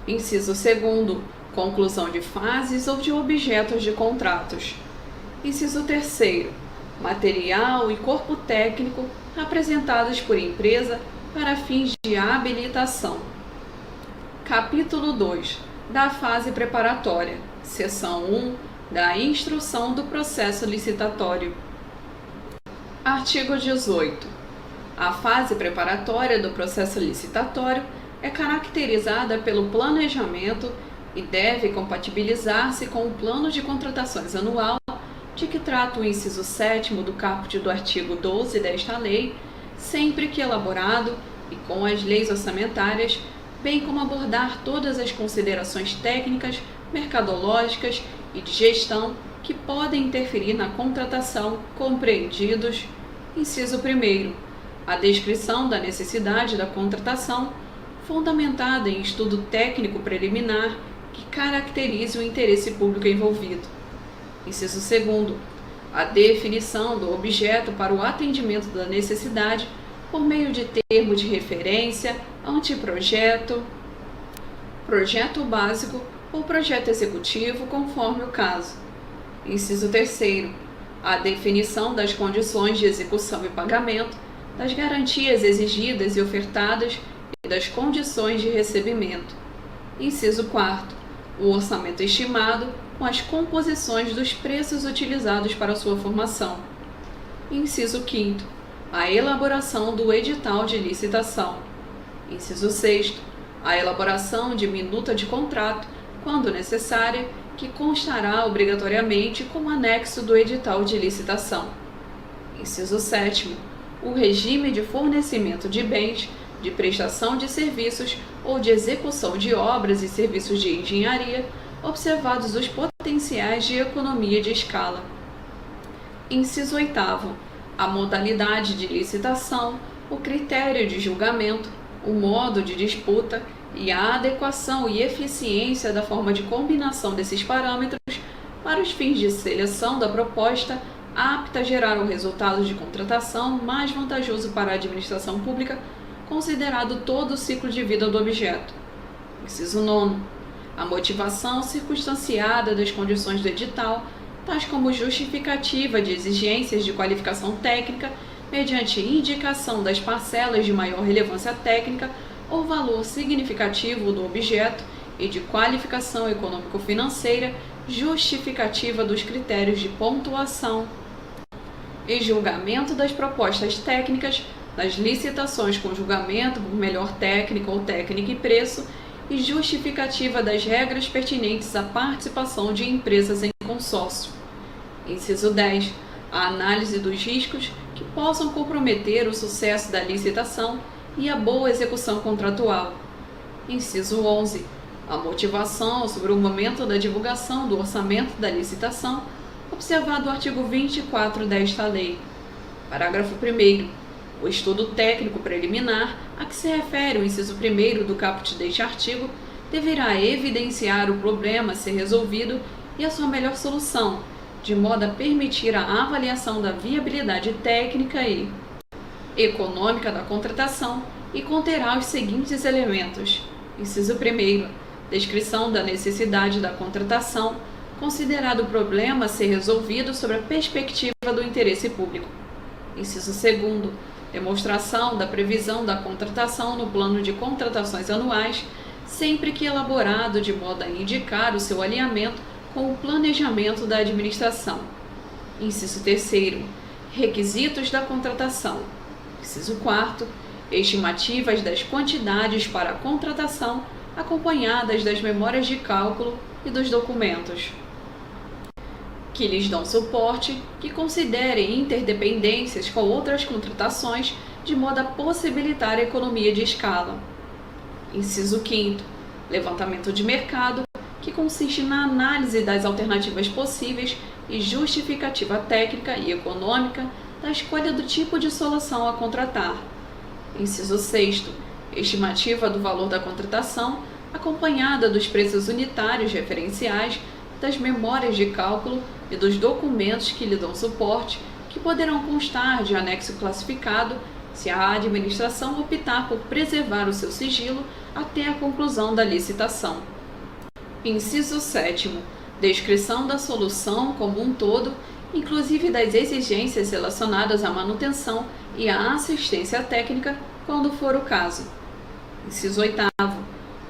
Inciso 2º, conclusão de fases ou de objetos de contratos. Inciso 3º, material e corpo técnico apresentados por empresa para fins de habilitação. Capítulo 2, da fase preparatória, seção 1, da instrução do processo licitatório. Artigo 18. A fase preparatória do processo licitatório é caracterizada pelo planejamento e deve compatibilizar-se com o plano de contratações anual, de que trata o inciso 7º do caput do artigo 12 desta lei, sempre que elaborado e com as leis orçamentárias, bem como abordar todas as considerações técnicas, mercadológicas e de gestão que podem interferir na contratação, compreendidos: inciso 1º, a descrição da necessidade da contratação, fundamentada em estudo técnico preliminar que caracterize o interesse público envolvido. Inciso 2º, a definição do objeto para o atendimento da necessidade por meio de termo de referência, anteprojeto, projeto básico ou projeto executivo, conforme o caso. Inciso 3º, a definição das condições de execução e pagamento, das garantias exigidas e ofertadas e das condições de recebimento. Inciso 4º, o orçamento estimado com as composições dos preços utilizados para sua formação. Inciso 5º, a elaboração do edital de licitação. Inciso 6º, a elaboração de minuta de contrato, quando necessária, que constará obrigatoriamente como anexo do edital de licitação. Inciso 7º, o regime de fornecimento de bens, de prestação de serviços ou de execução de obras e serviços de engenharia, observados os potenciais de economia de escala. Inciso 8º, a modalidade de licitação, o critério de julgamento, o modo de disputa e a adequação e eficiência da forma de combinação desses parâmetros para os fins de seleção da proposta apta a gerar o resultado de contratação mais vantajoso para a administração pública, considerado todo o ciclo de vida do objeto. Inciso 9º, a motivação circunstanciada das condições do edital, tais como justificativa de exigências de qualificação técnica, mediante indicação das parcelas de maior relevância técnica ou valor significativo do objeto e de qualificação econômico-financeira justificativa dos critérios de pontuação e julgamento das propostas técnicas, nas licitações com julgamento por melhor técnica ou técnica e preço, e justificativa das regras pertinentes à participação de empresas em consórcio. Inciso 10. A análise dos riscos que possam comprometer o sucesso da licitação e a boa execução contratual. Inciso 11. A motivação sobre o momento da divulgação do orçamento da licitação, observado o artigo 24 desta lei. Parágrafo 1º. O estudo técnico preliminar, a que se refere o inciso 1º do caput deste artigo, deverá evidenciar o problema a ser resolvido e a sua melhor solução, de modo a permitir a avaliação da viabilidade técnica e econômica da contratação e conterá os seguintes elementos. Inciso 1º, descrição da necessidade da contratação, considerado o problema a ser resolvido sob a perspectiva do interesse público. Inciso 2º, demonstração da previsão da contratação no plano de contratações anuais, sempre que elaborado de modo a indicar o seu alinhamento com o planejamento da administração. Inciso 3º, requisitos da contratação. Inciso 4º, estimativas das quantidades para a contratação, acompanhadas das memórias de cálculo e dos documentos que lhes dão suporte, que considerem interdependências com outras contratações, de modo a possibilitar a economia de escala. Inciso 5º, levantamento de mercado, que consiste na análise das alternativas possíveis e justificativa técnica e econômica da escolha do tipo de solução a contratar. Inciso 6º, estimativa do valor da contratação, acompanhada dos preços unitários referenciais, das memórias de cálculo e dos documentos que lhe dão suporte, que poderão constar de anexo classificado se a administração optar por preservar o seu sigilo até a conclusão da licitação. Inciso 7º. Descrição da solução como um todo, inclusive das exigências relacionadas à manutenção e à assistência técnica, quando for o caso. Inciso 8º.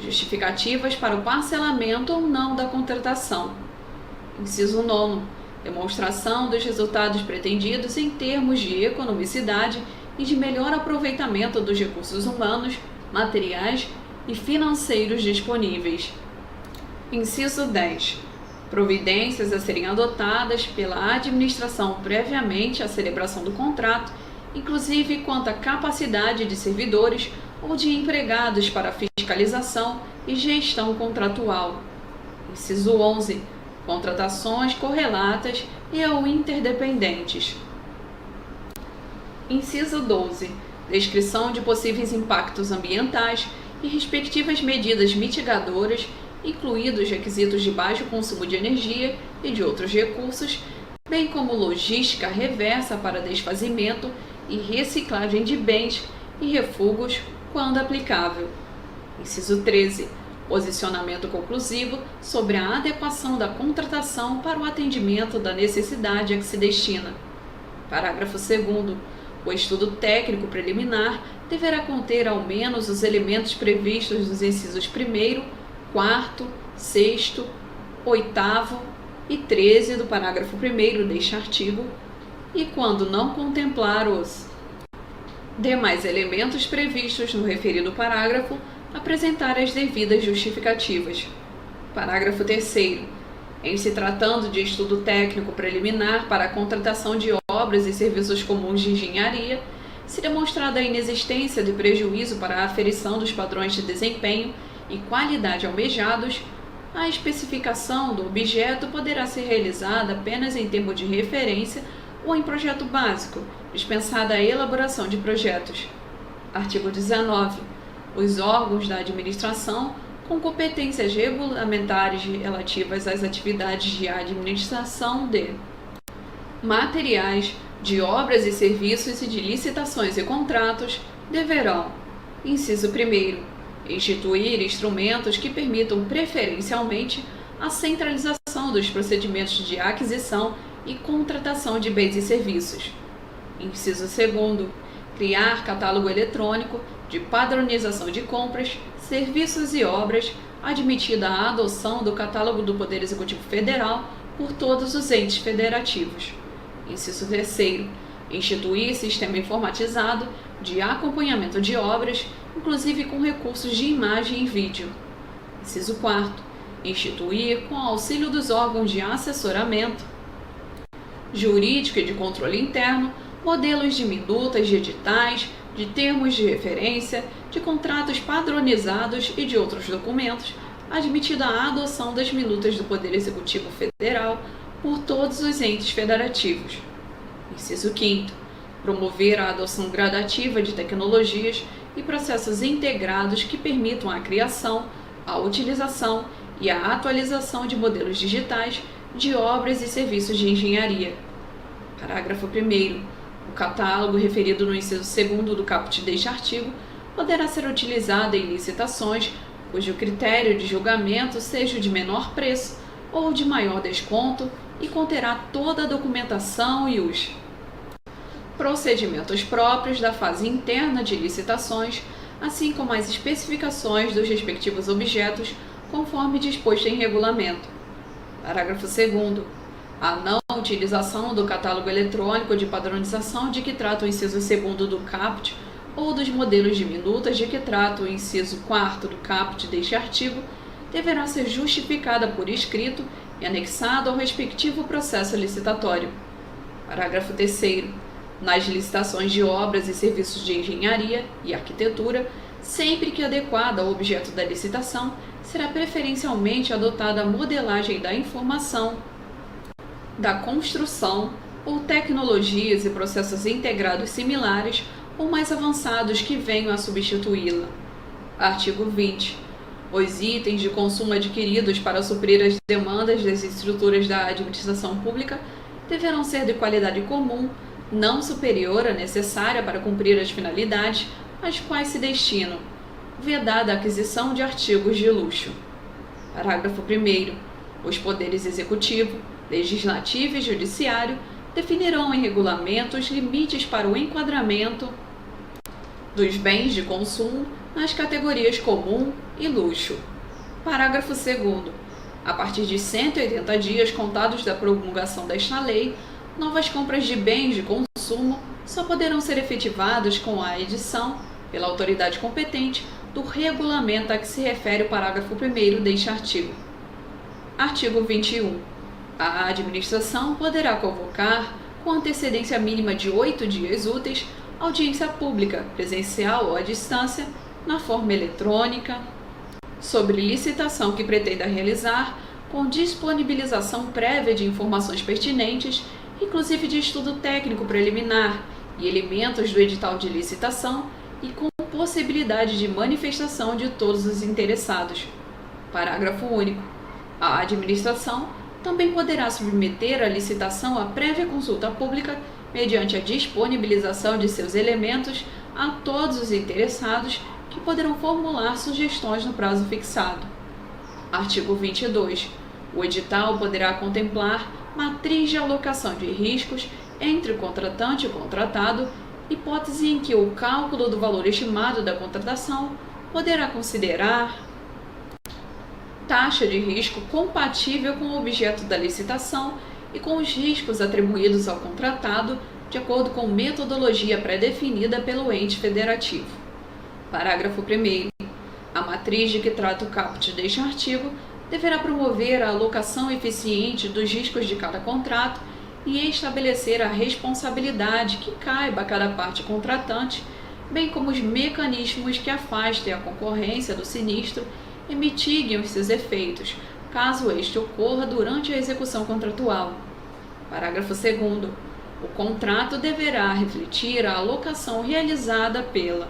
Justificativas para o parcelamento ou não da contratação. Inciso 9º. Demonstração dos resultados pretendidos em termos de economicidade e de melhor aproveitamento dos recursos humanos, materiais e financeiros disponíveis. Inciso 10. Providências a serem adotadas pela administração previamente à celebração do contrato, inclusive quanto à capacidade de servidores ou de empregados para fiscalização e gestão contratual. Inciso 11. Contratações correlatas e ou interdependentes. Inciso 12. Descrição de possíveis impactos ambientais e respectivas medidas mitigadoras, incluídos requisitos de baixo consumo de energia e de outros recursos, bem como logística reversa para desfazimento e reciclagem de bens e refugos, quando aplicável. Inciso 13. Posicionamento conclusivo sobre a adequação da contratação para o atendimento da necessidade a que se destina. Parágrafo 2º. O estudo técnico preliminar deverá conter ao menos os elementos previstos nos incisos 1º, 4º, 6º, 8º e 13 do parágrafo 1º deste artigo, e quando não contemplar os demais elementos previstos no referido parágrafo, apresentar as devidas justificativas. Parágrafo 3º. Em se tratando de estudo técnico preliminar para a contratação de obras e serviços comuns de engenharia, se demonstrada a inexistência de prejuízo para a aferição dos padrões de desempenho e qualidade almejados, a especificação do objeto poderá ser realizada apenas em termo de referência ou em projeto básico, dispensada a elaboração de projetos. Artigo 19. Os órgãos da administração com competências regulamentares relativas às atividades de administração de materiais, de obras e serviços e de licitações e contratos deverão, inciso 1º, instituir instrumentos que permitam preferencialmente a centralização dos procedimentos de aquisição e contratação de bens e serviços. Inciso 2º, criar catálogo eletrônico de padronização de compras, serviços e obras, admitida a adoção do catálogo do Poder Executivo Federal por todos os entes federativos. Inciso 3º, instituir sistema informatizado de acompanhamento de obras, inclusive com recursos de imagem e vídeo. Inciso 4º, instituir, com auxílio dos órgãos de assessoramento jurídico e de controle interno, modelos de minutas de editais, de termos de referência, de contratos padronizados e de outros documentos, admitida a adoção das minutas do Poder Executivo Federal por todos os entes federativos. Inciso 5º, promover a adoção gradativa de tecnologias e processos integrados que permitam a criação, a utilização e a atualização de modelos digitais de obras e serviços de engenharia. Parágrafo 1º. O catálogo referido no inciso 2º do caput deste artigo poderá ser utilizado em licitações cujo critério de julgamento seja o de menor preço ou de maior desconto e conterá toda a documentação e os procedimentos próprios da fase interna de licitações, assim como as especificações dos respectivos objetos, conforme disposto em regulamento. Parágrafo 2º. A não utilização do catálogo eletrônico de padronização de que trata o inciso 2º do caput ou dos modelos de minutas de que trata o inciso 4º do caput deste artigo deverá ser justificada por escrito e anexado ao respectivo processo licitatório. Parágrafo 3º. Nas licitações de obras e serviços de engenharia e arquitetura, sempre que adequada ao objeto da licitação, será preferencialmente adotada a modelagem da informação, da construção ou tecnologias e processos integrados similares ou mais avançados que venham a substituí-la. Artigo 20. Os itens de consumo adquiridos para suprir as demandas das estruturas da administração pública deverão ser de qualidade comum, não superior à necessária para cumprir as finalidades às quais se destinam, vedada a aquisição de artigos de luxo. Parágrafo 1º. Os poderes executivo, legislativo e judiciário definirão em regulamentos limites para o enquadramento dos bens de consumo nas categorias comum e luxo. Parágrafo 2º. A partir de 180 dias contados da promulgação desta lei, novas compras de bens de consumo só poderão ser efetivadas com a edição, pela autoridade competente, do regulamento a que se refere o parágrafo 1º deste artigo. Artigo 21. A administração poderá convocar, com antecedência mínima de 8 dias úteis, audiência pública, presencial ou à distância, na forma eletrônica, sobre licitação que pretenda realizar, com disponibilização prévia de informações pertinentes, inclusive de estudo técnico preliminar e elementos do edital de licitação, e com possibilidade de manifestação de todos os interessados. Parágrafo único. A administração também poderá submeter a licitação à prévia consulta pública, mediante a disponibilização de seus elementos a todos os interessados, que poderão formular sugestões no prazo fixado. Artigo 22. O edital poderá contemplar matriz de alocação de riscos entre o contratante e o contratado, hipótese em que o cálculo do valor estimado da contratação poderá considerar taxa de risco compatível com o objeto da licitação e com os riscos atribuídos ao contratado, de acordo com metodologia pré-definida pelo ente federativo. Parágrafo 1º. A matriz de que trata o caput deste artigo deverá promover a alocação eficiente dos riscos de cada contrato e estabelecer a responsabilidade que caiba a cada parte contratante, bem como os mecanismos que afastem a concorrência do sinistro e mitiguem os seus efeitos, caso este ocorra durante a execução contratual. Parágrafo 2º. O contrato deverá refletir a alocação realizada pela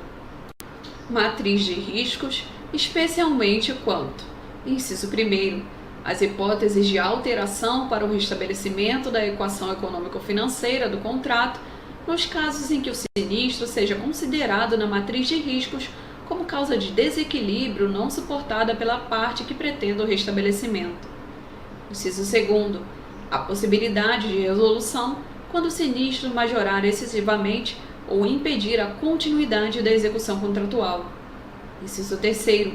matriz de riscos, especialmente quanto: inciso 1º, as hipóteses de alteração para o restabelecimento da equação econômico-financeira do contrato, nos casos em que o sinistro seja considerado na matriz de riscos como causa de desequilíbrio não suportada pela parte que pretenda o restabelecimento. Inciso 2º, a possibilidade de resolução quando o sinistro majorar excessivamente ou impedir a continuidade da execução contratual. Inciso 3º,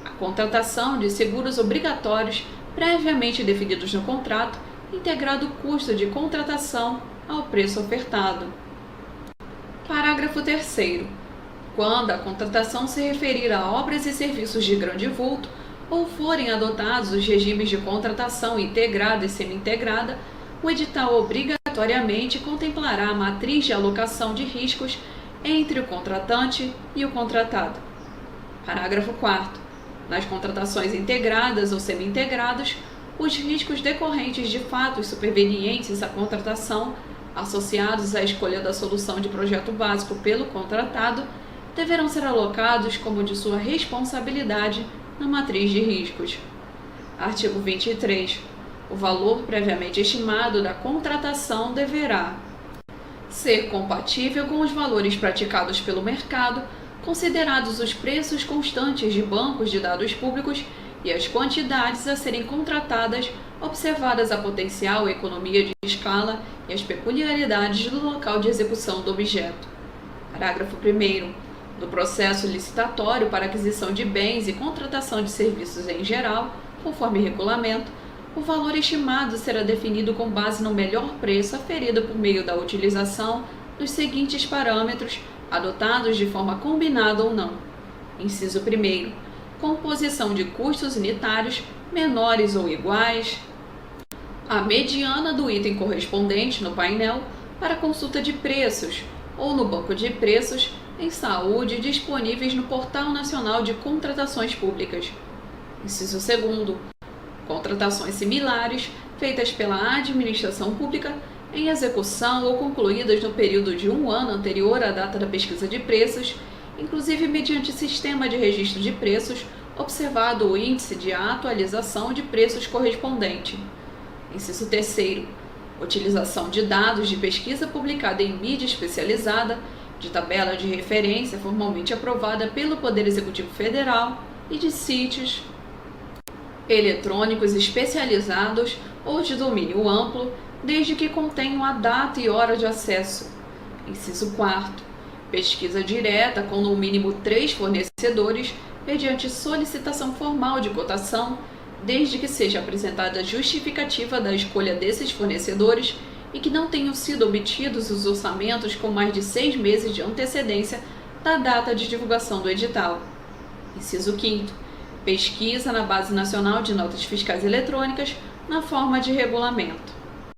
a contratação de seguros obrigatórios previamente definidos no contrato, integrado o custo de contratação ao preço ofertado. Parágrafo 3º. Quando a contratação se referir a obras e serviços de grande vulto, ou forem adotados os regimes de contratação integrada e semi-integrada, o edital obrigatoriamente contemplará a matriz de alocação de riscos entre o contratante e o contratado. Parágrafo 4º. Nas contratações integradas ou semi-integradas, os riscos decorrentes de fatos supervenientes à contratação, associados à escolha da solução de projeto básico pelo contratado, deverão ser alocados como de sua responsabilidade na matriz de riscos. Artigo 23. O valor previamente estimado da contratação deverá ser compatível com os valores praticados pelo mercado, considerados os preços constantes de bancos de dados públicos e as quantidades a serem contratadas, observadas a potencial economia de escala e as peculiaridades do local de execução do objeto. Parágrafo 1º. No processo licitatório para aquisição de bens e contratação de serviços em geral, conforme regulamento, o valor estimado será definido com base no melhor preço aferido por meio da utilização dos seguintes parâmetros, adotados de forma combinada ou não. Inciso 1º. Composição de custos unitários menores ou iguais à mediana do item correspondente no painel para consulta de preços ou no banco de preços em saúde disponíveis no Portal Nacional de Contratações Públicas. Inciso 2º. Contratações similares feitas pela administração pública em execução ou concluídas no período de 1 ano anterior à data da pesquisa de preços, inclusive mediante sistema de registro de preços, observado o índice de atualização de preços correspondente. Inciso 3º. utilização de dados de pesquisa publicada em mídia especializada, de tabela de referência formalmente aprovada pelo Poder Executivo Federal e de sítios eletrônicos especializados ou de domínio amplo, desde que contenham a data e hora de acesso. Inciso 4º. Pesquisa direta com no mínimo 3 fornecedores, mediante solicitação formal de cotação, desde que seja apresentada justificativa da escolha desses fornecedores e que não tenham sido obtidos os orçamentos com mais de 6 meses de antecedência da data de divulgação do edital. Inciso 5º. Pesquisa na Base Nacional de Notas Fiscais Eletrônicas, na forma de regulamento.